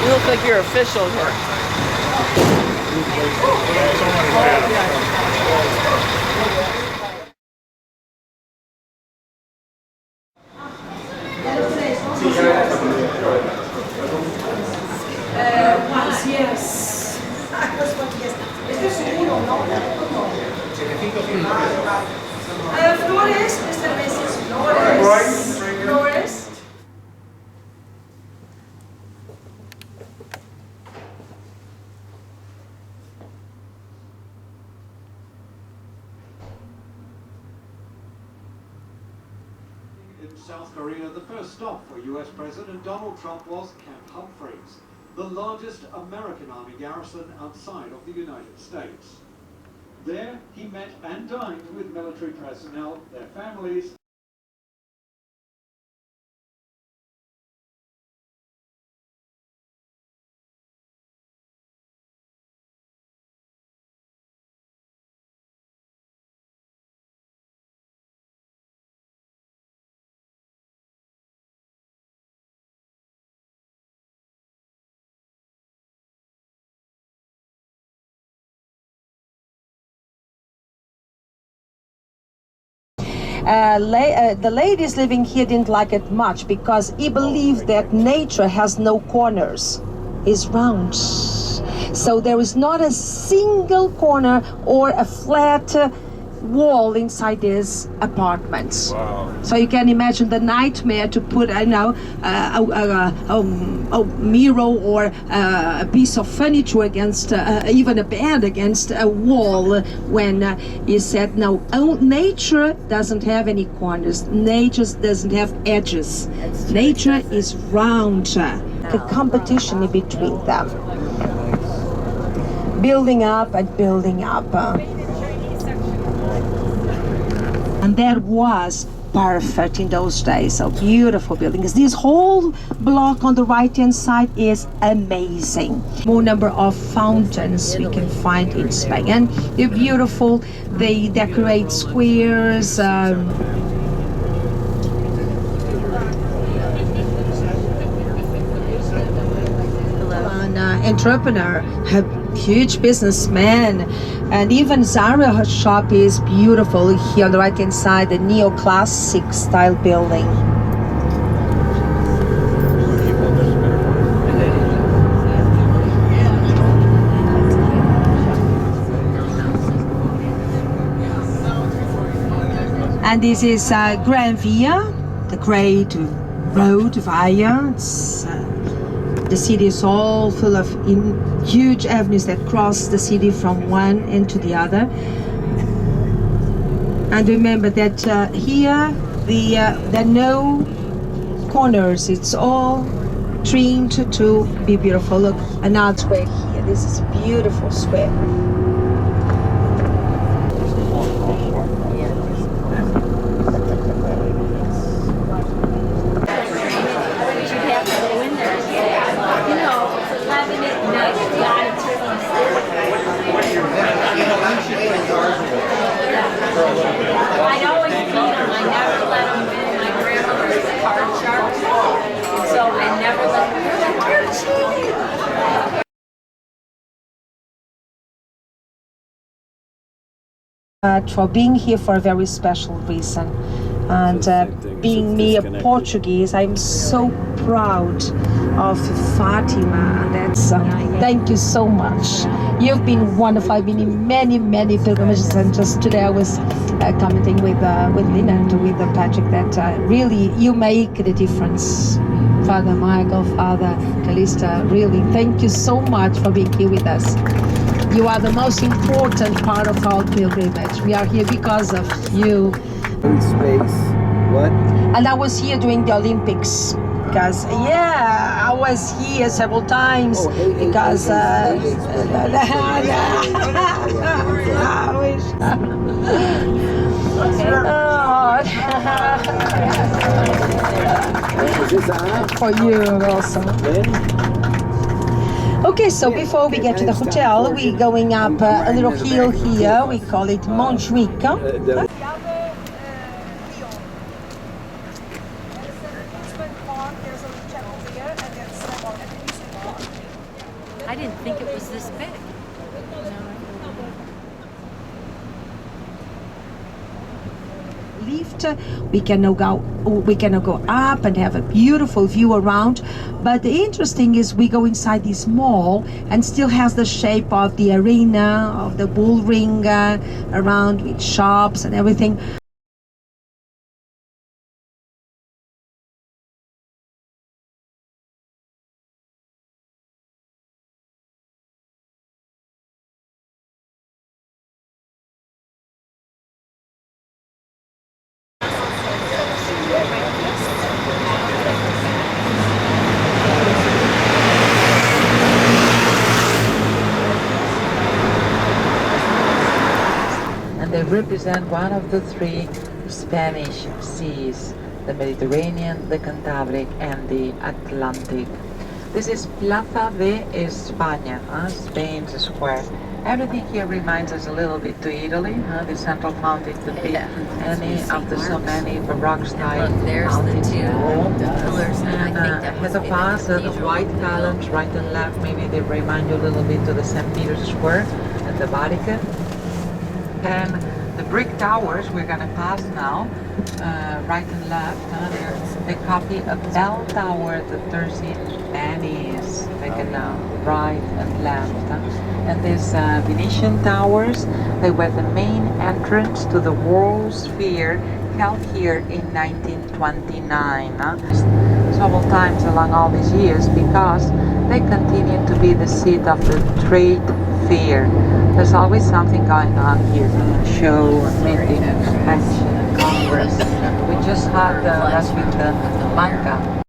You look like you're official here. Yes. Flores, Mr. Mrs. Flores. Flores. In South Korea, the first stop for U.S. President Donald Trump was Camp Humphreys, the largest American Army garrison outside of the United States. There, he met and dined with military personnel, their families, The ladies living here didn't like it much because he believed that nature has no corners, it's round. So there is not a single corner or a flat wall inside this apartment. Wow. So you can imagine the nightmare to put, a mirror or a piece of furniture against, even a bed against a wall, when he said, no, nature doesn't have any corners. Nature doesn't have edges. Nature is round. The competition in between them. Building up and building up. And that was perfect in those days. So beautiful buildings. This whole block on the right hand side is amazing. More number of fountains we can find in Spain, and they're beautiful. They decorate squares. An entrepreneur, a huge businessman, and even Zara shop is beautiful here on the right hand side, the neoclassic style building. And this is Gran Via, the great road via. The city is all full of huge avenues that cross the city from one end to the other. And remember that here there are no corners. It's all trimmed to be beautiful. Look, another square here. This is a beautiful square. I'd always beat them. I never let them win. My grandmother was a card sharp, so I never let them win. For being here for a very special reason, and being me a Portuguese, I'm so proud of Fatima. That's thank you so much. You've been wonderful. I've been in many pilgrimages, and just today I was commenting with Lina and with Patrick that really you make the difference. Father Michael, Father Calista, really thank you so much for being here with us. You are the most important part of our pilgrimage. We are here because of you. Space. What? And I was here during the Olympics. Because, yeah, I was here several times because I wish. For you also. Okay, so before we get to the hotel, we're going up a little hill here. We call it Montjuic. think it was this big. Lift, we can now go up and have a beautiful view around. But the interesting is we go inside this mall and still has the shape of the arena, of the bull ring around with shops and everything. They represent one of the three Spanish seas, the Mediterranean, the Cantabric, and the Atlantic. This is Plaza de España, Spain's square. Everything here reminds us a little bit to Italy. The central fountain could be any of the so many Baroque style fountains in Rome. And ahead of us, the white columns right and left, maybe they remind you a little bit to the St. Peter's Square and the Vatican. And the brick towers we're going to pass now, right and left, they copy a bell tower that there's in Venice, like right and left. And these Venetian towers, they were the main entrance to the World's Fair held here in 1929. Several times along all these years, because they continue to be the seat of the trade fair. There's always something going on here, show, meeting, convention, and congress. We just had last week the manga.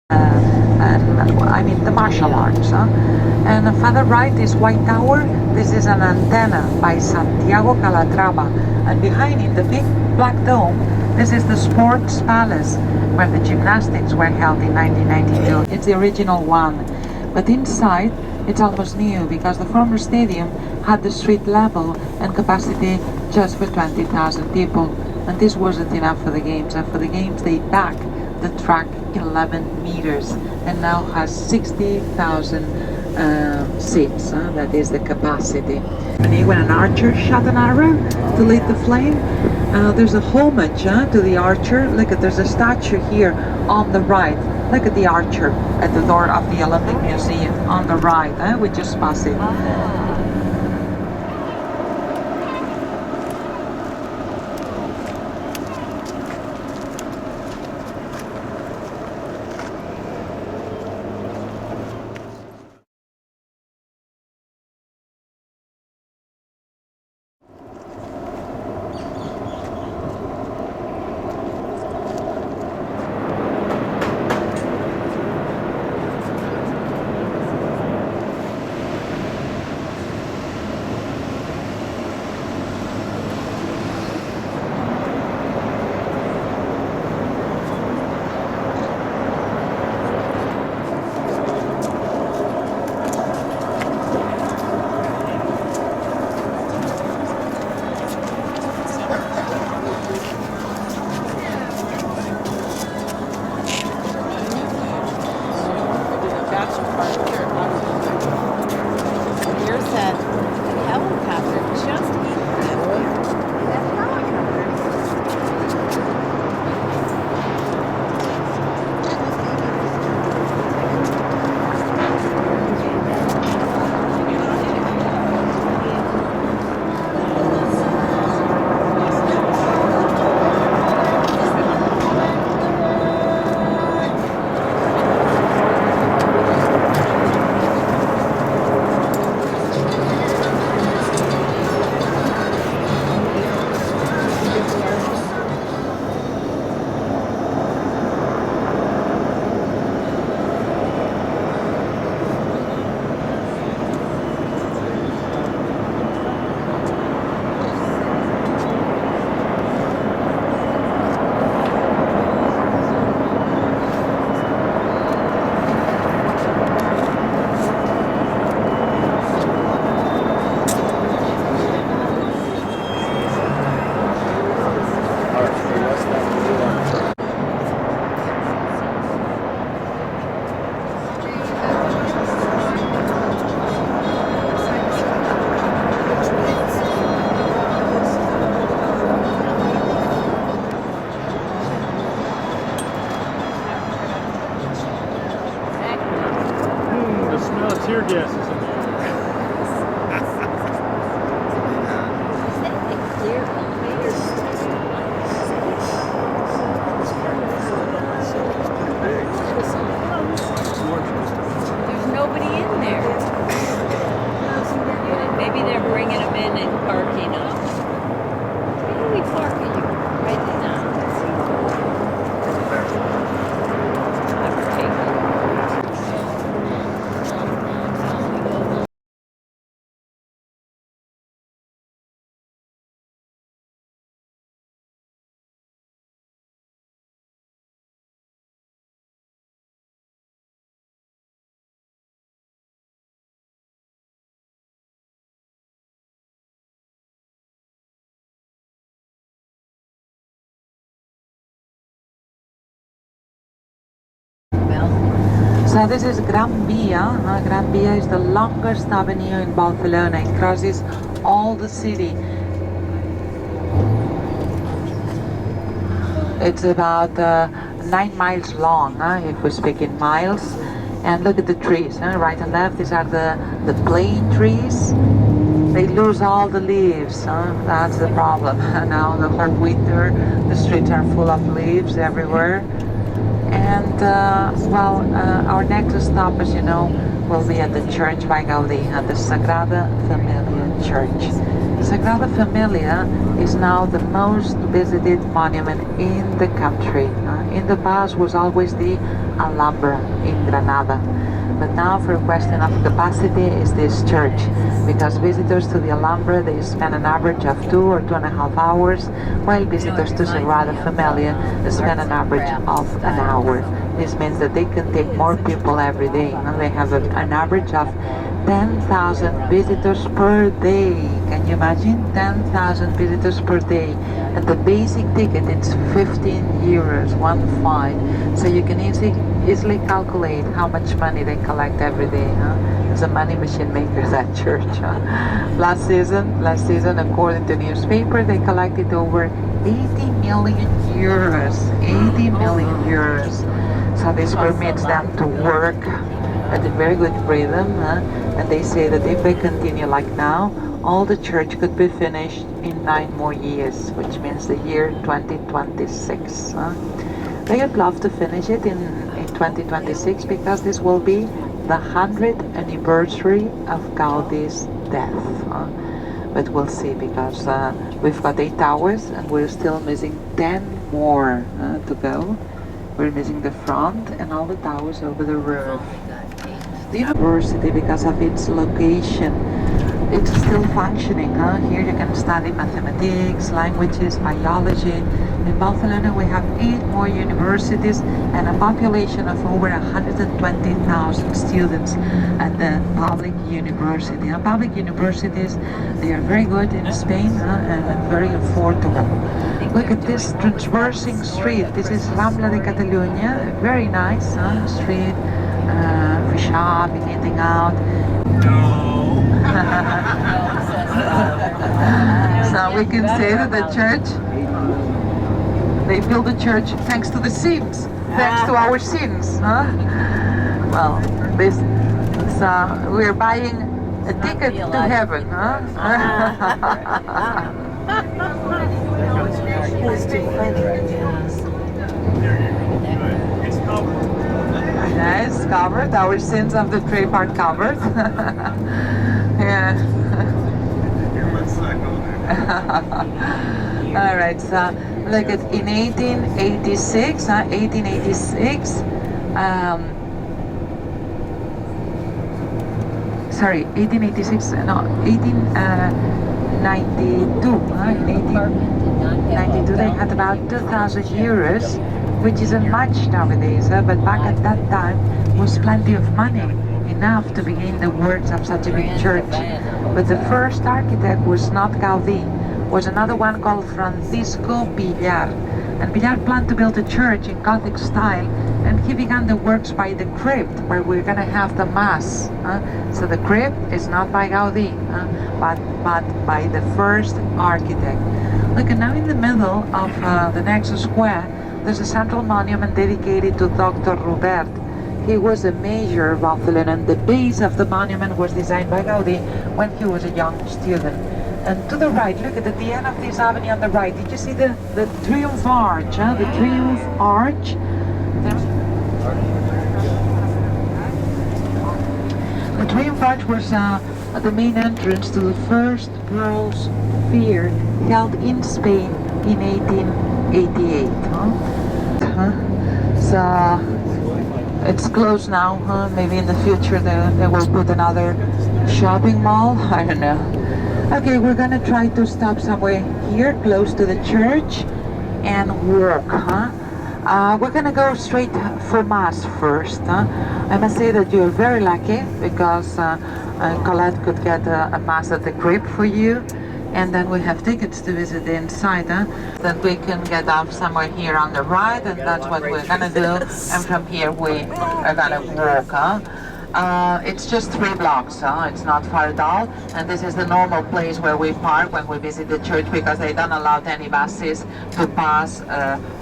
I mean the martial arts. And further right is White Tower. This is an antenna by Santiago Calatrava. And behind it, the big black dome, this is the Sports Palace, where the gymnastics were held in 1992. It's the original one. But inside, it's almost new because the former stadium had the street level and capacity just for 20,000 people. And this wasn't enough for the games. And for the games, they backed the track 11 meters and now has 60,000 seats. That is the capacity. And when an archer shot an arrow to lead the flame, there's a homage to the archer. Look at, there's a statue here on the right. Look at the archer at the door of the Olympic Museum on the right. We just passed it. So this is Gran Via. Gran Via is the longest avenue in Barcelona. It crosses all the city. It's about 9 miles long, if we speak in miles. And look at the trees, right and left. These are the plane trees. They lose all the leaves. That's the problem. Now the whole winter, the streets are full of leaves everywhere. And our next stop, as you know, will be at the church by Gaudí, at the Sagrada Familia church. Sagrada Familia is now the most visited monument in the country. In the past was always the Alhambra in Granada, but now for a question of capacity is this church, because visitors to the Alhambra, they spend an average of 2 or 2.5 hours, while visitors to Sagrada Familia spend an average of an hour. This means that they can take more people every day, and they have an average of 10,000 visitors per day. Can you imagine? 10,000 visitors per day. And the basic ticket, it's 15 euros, 1.5. So you can easily calculate how much money they collect every day. It's a money machine maker, that church. Last season, according to the newspaper, they collected over 80 million euros. 80 million euros. So this permits them to work at a very good rhythm, and they say that if they continue like now, all the church could be finished in 9 more years, which means the year 2026. They would love to finish it in 2026, because this will be the 100th anniversary of Gaudí's death. But we'll see, because we've got 8 hours and we're still missing 10 more to go. We're missing the front and all the towers over the roof. The university, because of its location, it's still functioning. Here you can study mathematics, languages, biology. In Barcelona we have 8 more universities and a population of over 120,000 students at the public university. And public universities, they are very good in Spain and very affordable. Look at this transversing street. This is Rambla de Catalunya, very nice street for shopping, eating out. So we can say that the church, they built the church thanks to the sins, thanks to our sins. Well, this, so we're buying a ticket to heaven. Yeah, it's covered. Our sins of the trip are covered. Yeah. All right. So look at in 1886. 1886. Sorry, 1886. No, 1892. In 1892, they had about 2,000 euros. Which isn't much nowadays, but back at that time was plenty of money, enough to begin the works of such a big church. But the first architect was not Gaudí, was another one called Francisco Villar. And Villar planned to build a church in Gothic style, and he began the works by the crypt, where we're going to have the mass. So the crypt is not by Gaudí, but by the first architect. Look, and now in the middle of the next square, there's a central monument dedicated to Dr. Robert. He was a major of Barcelona, and the base of the monument was designed by Gaudí when he was a young student. And to the right, look at the end of this avenue on the right. Did you see the Triumph Arch? The Triumph Arch. The Triumph Arch was the main entrance to the first World's Fair held in Spain in 1888. So it's closed now. Maybe in the future they will put another shopping mall. I don't know. Okay, we're gonna try to stop somewhere here close to the church and walk. We're gonna go straight for Mass first. I must say that you're very lucky, because Colette could get a Mass at the crypt for you. and then we have tickets to visit the inside. That we can get off somewhere here on the right, and that's what we're gonna do. And from here we are gonna walk. It's just 3 blocks, it's not far at all, and this is the normal place where we park when we visit the church, because they don't allow any buses to pass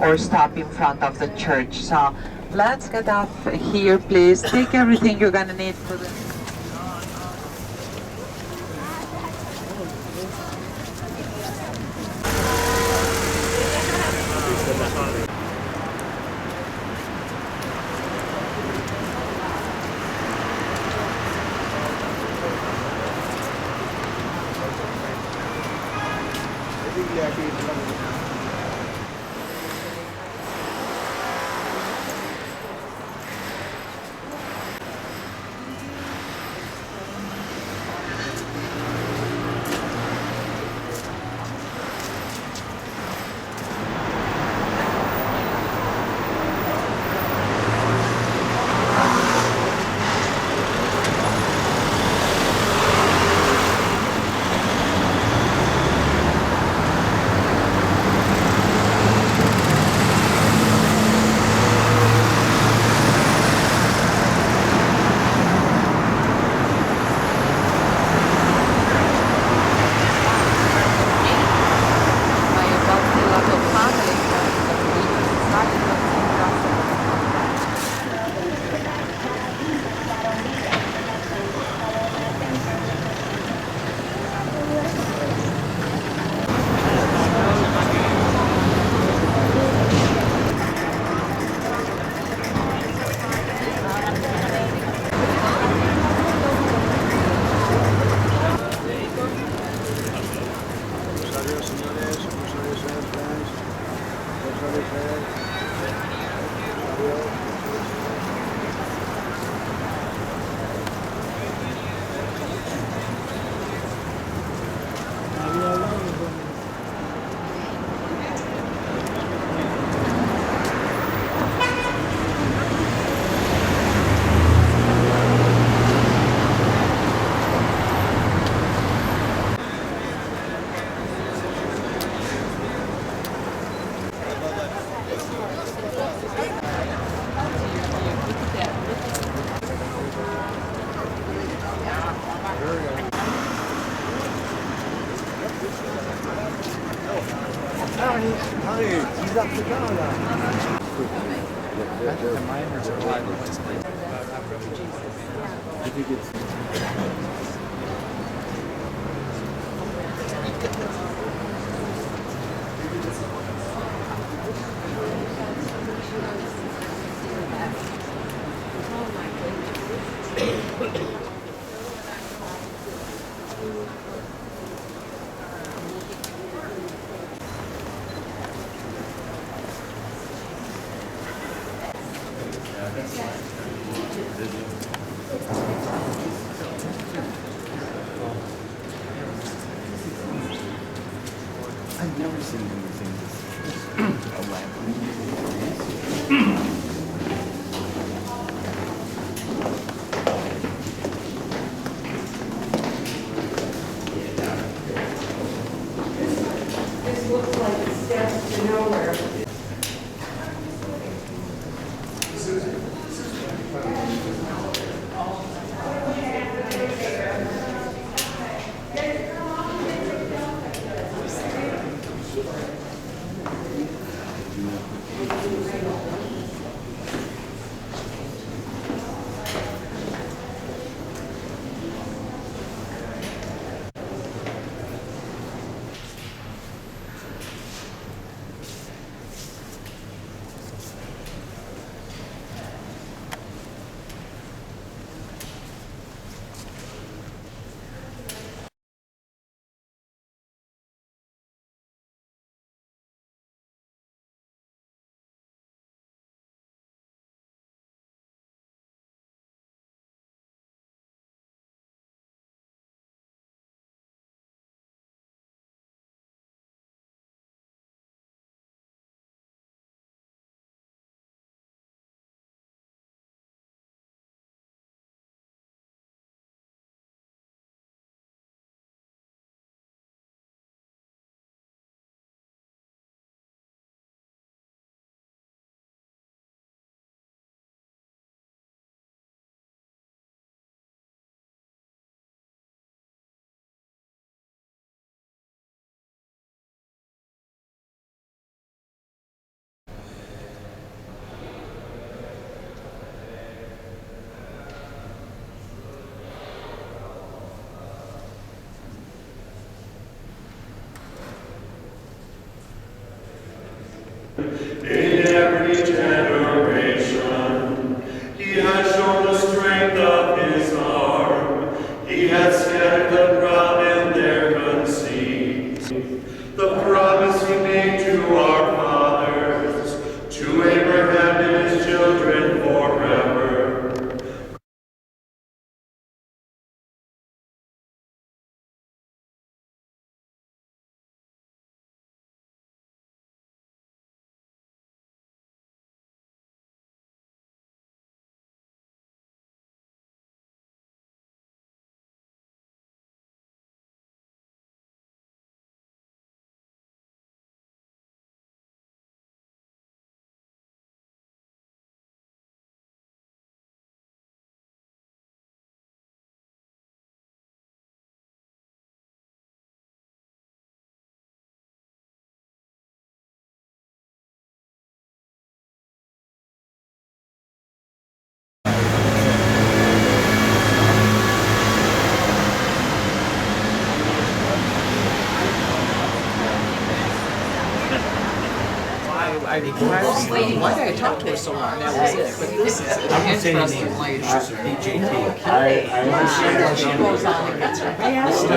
or stop in front of the church. So let's get off here, please. Take everything you're gonna need for the... I've never seen anything this a lamp. This looks like the steps to nowhere. I was thinking, why did I talk to her so long? That was it. But this is an interesting lady. I She goes on and gets her best.